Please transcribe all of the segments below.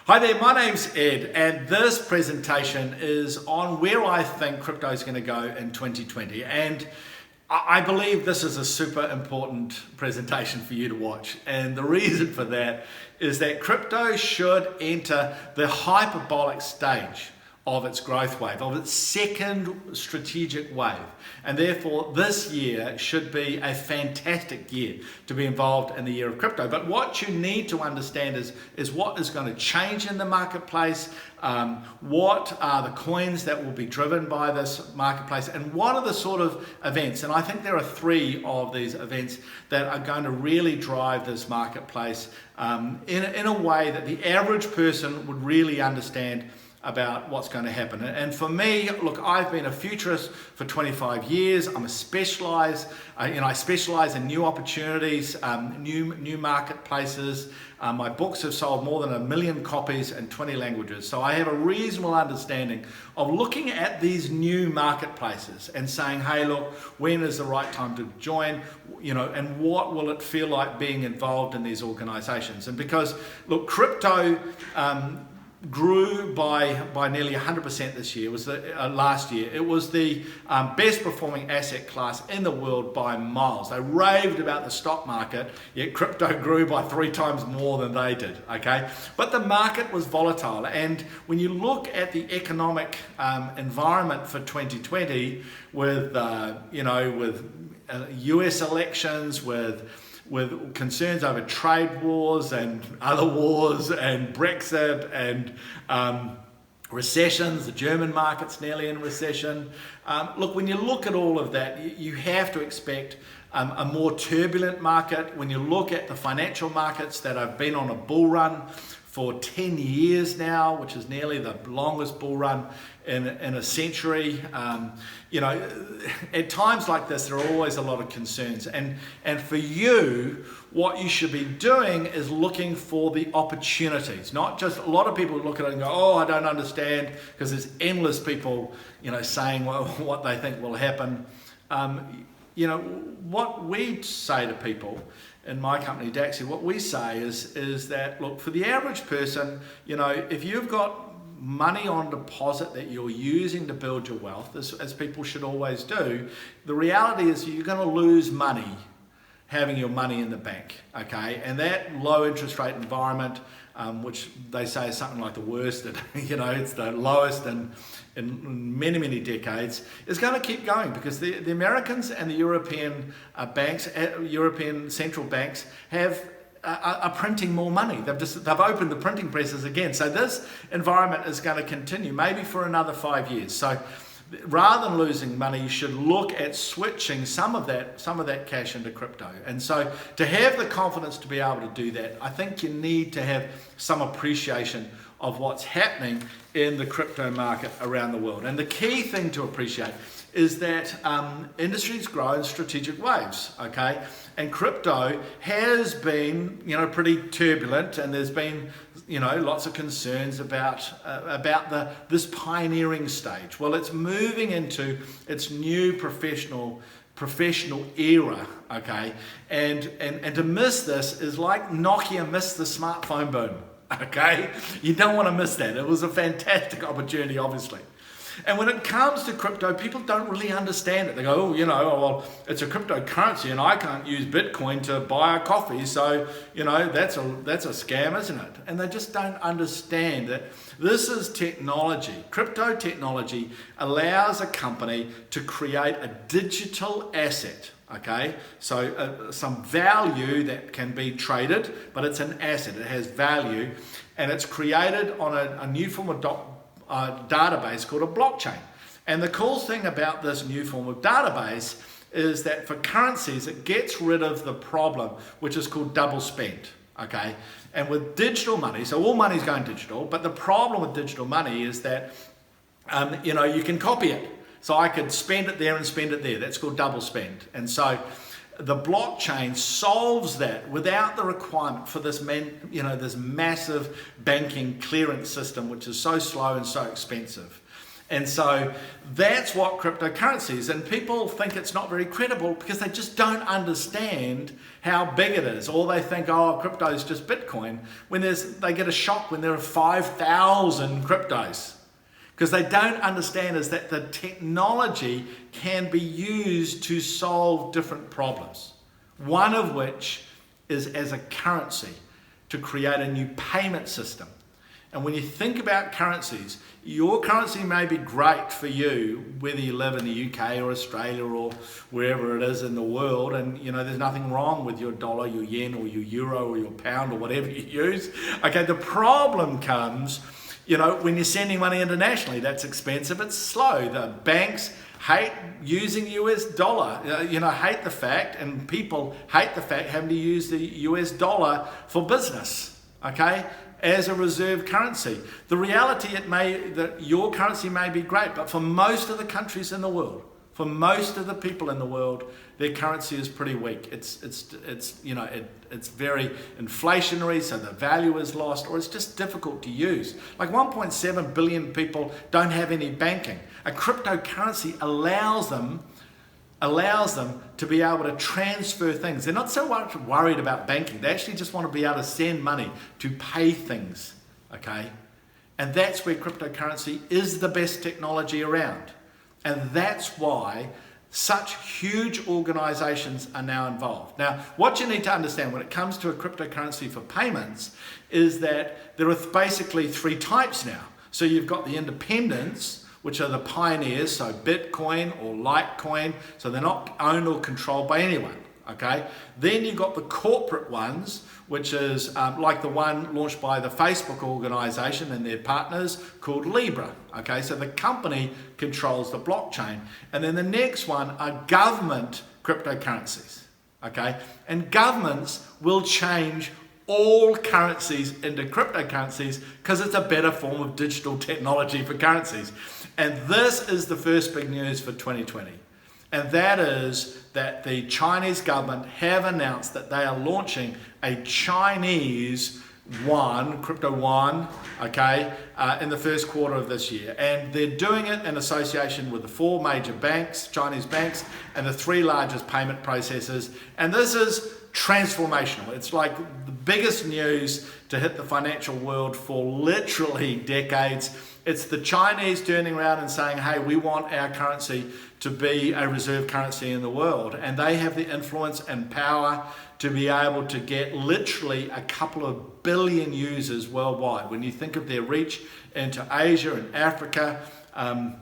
Hi there, my name's Ed, and this presentation is on where I think crypto is going to go in 2020. And I believe this is a super important presentation for you to watch. And the reason for that is that crypto should enter the hyperbolic stage of its growth wave, of its second strategic wave. And therefore, this year should be a fantastic year to be involved in the year of crypto. But what you need to understand is what is going to change in the marketplace, what are the coins that will be driven by this marketplace, and what are the sort of events. And I think there are three of these events that are going to really drive this marketplace in a way that the average person would really understand about what's going to happen. And for me, look, I've been a futurist for 25 years. I specialize in new opportunities, new marketplaces. My books have sold more than 1 million copies in 20 languages. So I have a reasonable understanding of looking at these new marketplaces and saying, hey, look, when is the right time to join? And what will it feel like being involved in these organizations? And because, look, crypto grew by nearly 100% this year. Last year. It was the best performing asset class in the world by miles. They raved about the stock market, yet crypto grew by 3 times more than they did. Okay, but the market was volatile, and when you look at the economic environment for 2020, with US elections, with concerns over trade wars and other wars and Brexit and recessions, the German market's nearly in recession. Look, when you look at all of that, you have to expect a more turbulent market. When you look at the financial markets that have been on a bull run for 10 years now, which is nearly the longest bull run in a century. At times like this, there are always a lot of concerns. And for you, what you should be doing is looking for the opportunities. Not just, a lot of people look at it and go, oh, I don't understand, because there's endless people, saying what they think will happen. What we say to people in my company, Dacxi, what we say is that, look, for the average person, if you've got money on deposit that you're using to build your wealth, as people should always do, the reality is you're going to lose money having your money in the bank, okay? And that low interest rate environment, which they say is something like the worst, it's the lowest in many decades, is going to keep going, because the Americans and the European banks, European central banks are printing more money. They've opened the printing presses again. So this environment is going to continue, maybe for another 5 years. So rather than losing money, you should look at switching some of that cash into crypto. And so to have the confidence to be able to do that, I think you need to have some appreciation of what's happening in the crypto market around the world. And the key thing to appreciate is that industries grow in strategic waves, okay? And crypto has been, pretty turbulent, and there's been, lots of concerns about this pioneering stage. Well, it's moving into its new professional era, okay? And to miss this is like Nokia missed the smartphone boom, okay? You don't want to miss that. It was a fantastic opportunity, obviously. And when it comes to crypto, people don't really understand it. They go, well, it's a cryptocurrency and I can't use Bitcoin to buy a coffee, so, that's a scam, isn't it? And they just don't understand that this is technology. Crypto technology allows a company to create a digital asset, okay? So some value that can be traded, but it's an asset. It has value, and it's created on a new form of database called a blockchain. And the cool thing about this new form of database is that for currencies, it gets rid of the problem, which is called double spend, okay? And with digital money, so all money's going digital, but the problem with digital money is that, you can copy it. So I could spend it there and spend it there. That's called double spend. And so the blockchain solves that without the requirement for this massive banking clearance system, which is so slow and so expensive. And so that's what cryptocurrency is. And people think it's not very credible because they just don't understand how big it is. Or they think, oh, crypto is just Bitcoin. They get a shock when there are 5,000 cryptos. Because they don't understand is that the technology can be used to solve different problems. One of which is as a currency, to create a new payment system. And when you think about currencies, your currency may be great for you, whether you live in the UK or Australia or wherever it is in the world, and there's nothing wrong with your dollar, your yen, or your euro, or your pound, or whatever you use. Okay, the problem comes, when you're sending money internationally. That's expensive, it's slow. The banks hate using US dollar, hate the fact, and people hate the fact having to use the US dollar for business, okay, as a reserve currency. The reality that your currency may be great, but for most of the countries in the world, for most of the people in the world, their currency is pretty weak. It's very inflationary, so the value is lost, or it's just difficult to use. Like 1.7 billion people don't have any banking. A cryptocurrency allows them to be able to transfer things. They're not so much worried about banking. They actually just want to be able to send money to pay things, okay? And that's where cryptocurrency is the best technology around. And that's why such huge organizations are now involved. Now, what you need to understand when it comes to a cryptocurrency for payments is that there are basically three types now. So you've got the independents, which are the pioneers, so Bitcoin or Litecoin, so they're not owned or controlled by anyone, okay? Then you've got the corporate ones, which is like the one launched by the Facebook organization and their partners called Libra, okay? So the company controls the blockchain. And then the next one are government cryptocurrencies, okay? And governments will change all currencies into cryptocurrencies because it's a better form of digital technology for currencies. And this is the first big news for 2020. And that is that the Chinese government have announced that they are launching a Chinese yuan, crypto yuan, okay, in the first quarter of this year. And they're doing it in association with the four major banks, Chinese banks, and the three largest payment processors. And this is transformational. It's like the biggest news to hit the financial world for literally decades. It's the Chinese turning around and saying, hey, we want our currency to be a reserve currency in the world. And they have the influence and power to be able to get literally a couple of billion users worldwide. When you think of their reach into Asia and Africa, and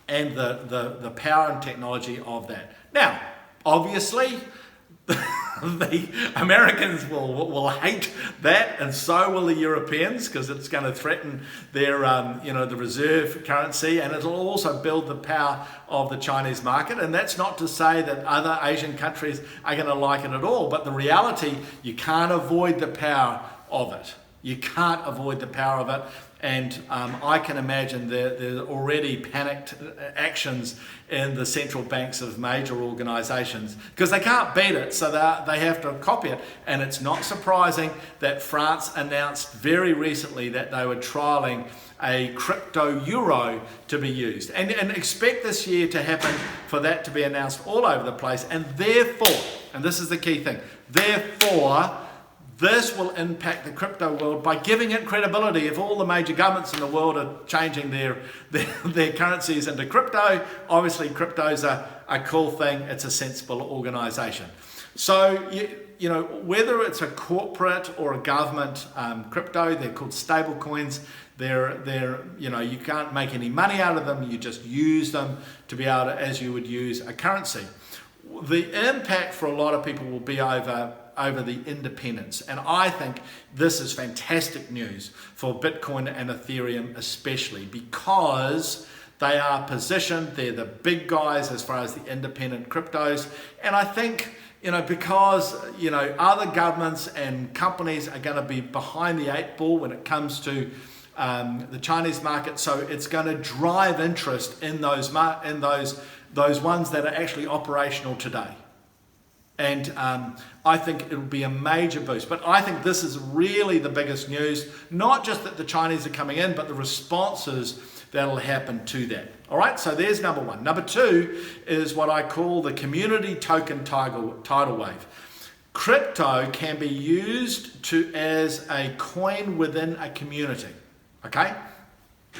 the power and technology of that. Now, obviously, the Americans will hate that, and so will the Europeans, because it's going to threaten their, the reserve currency, and it'll also build the power of the Chinese market. And that's not to say that other Asian countries are going to like it at all, but the reality, you can't avoid the power of it. You can't avoid the power of it. And I can imagine there's already panicked actions in the central banks of major organisations because they can't beat it, so they have to copy it. And it's not surprising that France announced very recently that they were trialling a crypto euro to be used. And expect this year to happen for that to be announced all over the place. And therefore, and this is the key thing, therefore, this will impact the crypto world by giving it credibility. If all the major governments in the world are changing their currencies into crypto, obviously crypto's a cool thing. It's a sensible organization. So, whether it's a corporate or a government crypto, they're called stable coins. You can't make any money out of them. You just use them to be able to, as you would use a currency. The impact for a lot of people will be over the independence. And I think this is fantastic news for Bitcoin and Ethereum especially, because they are positioned, they're the big guys as far as the independent cryptos. And I think, because, other governments and companies are going to be behind the eight ball when it comes to the Chinese market, so it's going to drive interest in those ones that are actually operational today. And I think it'll be a major boost. But I think this is really the biggest news, not just that the Chinese are coming in, but the responses that'll happen to that. All right, so there's number one. Number two is what I call the community token tidal wave. Crypto can be used as a coin within a community, okay?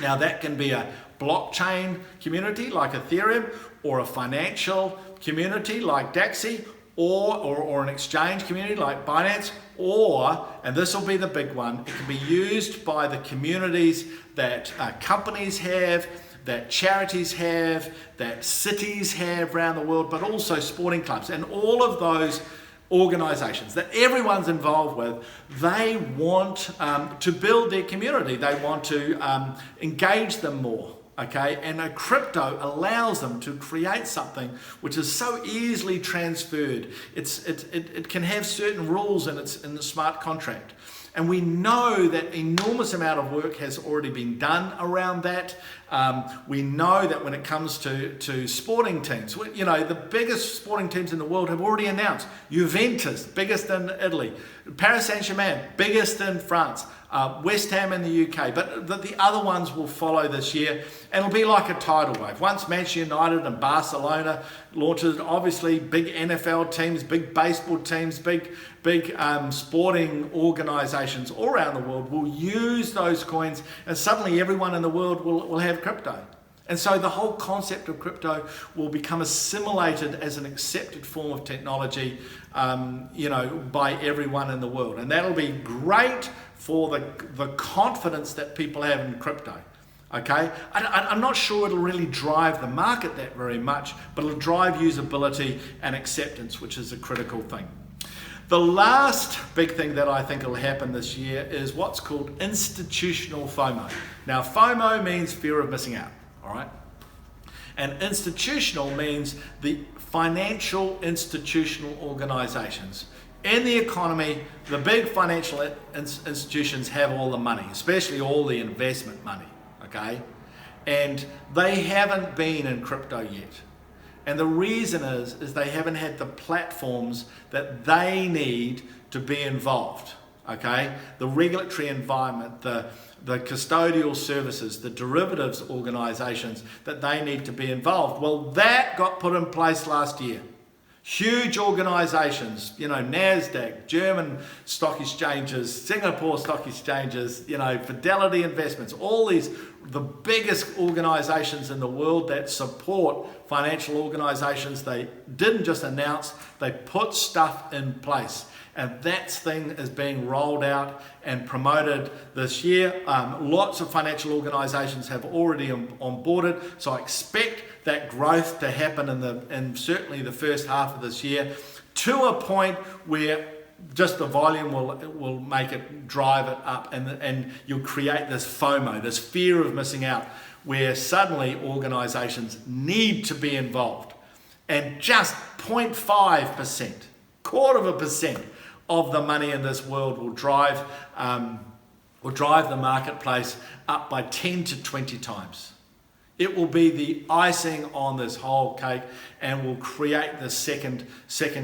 Now that can be a blockchain community like Ethereum, or a financial community like Dacxi, or an exchange community like Binance, or, and this will be the big one, it can be used by the communities that companies have, that charities have, that cities have around the world, but also sporting clubs. And all of those organizations that everyone's involved with, they want to build their community. They want to engage them more. Okay, and a crypto allows them to create something which is so easily transferred. It can have certain rules in the smart contract. And we know that enormous amount of work has already been done around that. We know that when it comes to sporting teams, you know, the biggest sporting teams in the world have already announced. Juventus, biggest in Italy. Paris Saint-Germain, biggest in France. West Ham in the UK, but the other ones will follow this year, and it'll be like a tidal wave. Once Manchester United and Barcelona launches, obviously big NFL teams, big baseball teams, big sporting organizations all around the world will use those coins, and suddenly everyone in the world will have crypto. And so the whole concept of crypto will become assimilated as an accepted form of technology, you know, by everyone in the world. And that'll be great for the confidence that people have in crypto. Okay, I'm not sure it'll really drive the market that very much, but it'll drive usability and acceptance, which is a critical thing. The last big thing that I think will happen this year is what's called institutional FOMO. Now, FOMO means fear of missing out. All right, and institutional means the financial institutional organizations. In the economy, the big financial institutions have all the money, especially all the investment money, okay? And they haven't been in crypto yet. And the reason is they haven't had the platforms that they need to be involved, okay? The regulatory environment, the custodial services, the derivatives organizations that they need to be involved. Well, that got put in place last year. Huge organizations, you know, NASDAQ, German stock exchanges, Singapore stock exchanges, you know, Fidelity Investments, all these, the biggest organizations in the world that support financial organizations, they didn't just announce, they put stuff in place. And that thing is being rolled out and promoted this year. Lots of financial organizations have already onboarded, so I expect that growth to happen in certainly the first half of this year, to a point where just the volume will make it, drive it up, and you'll create this FOMO, this fear of missing out, where suddenly organizations need to be involved. And just 0.5%, quarter of a percent of the money in this world will drive the marketplace up by 10 to 20 times. It will be the icing on this whole cake and will create the second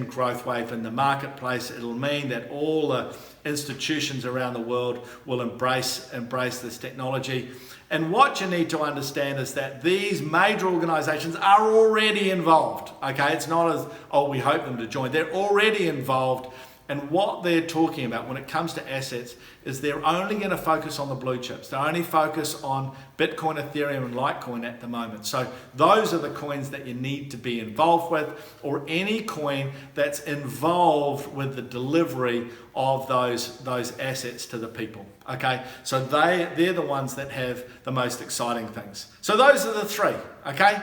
growth wave in the marketplace. It'll mean that all the institutions around the world will embrace this technology. And what you need to understand is that these major organizations are already involved. Okay, it's not as, oh, we hope them to join. They're already involved. And what they're talking about when it comes to assets is they're only going to focus on the blue chips. They only focus on Bitcoin, Ethereum, and Litecoin at the moment. So those are the coins that you need to be involved with, or any coin that's involved with the delivery of those assets to the people. Okay, so they're the ones that have the most exciting things. So those are the three. Okay,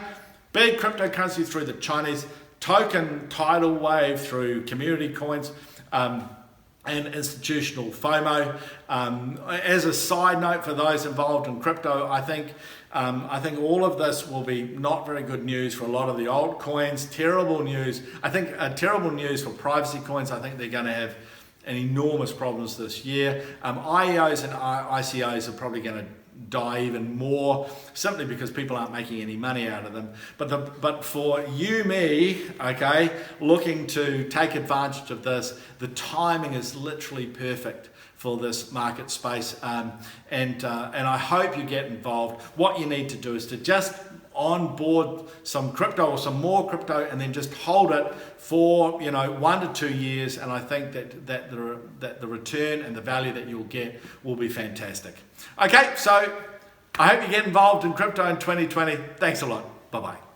big cryptocurrency through the Chinese, token tidal wave through community coins, and institutional FOMO. As a side note for those involved in crypto, I think all of this will be not very good news for a lot of the altcoins. Terrible news. I think terrible news for privacy coins. I think they're going to have and enormous problems this year. IEOs and ICOs are probably going to die even more, simply because people aren't making any money out of them. But for you, me, okay, looking to take advantage of this, the timing is literally perfect for this market space, and I hope you get involved. What you need to do is to just onboard some crypto or some more crypto, and then just hold it for 1 to 2 years, and I think that the return and the value that you'll get will be fantastic. Okay, so I hope you get involved in crypto in 2020. Thanks a lot. Bye bye.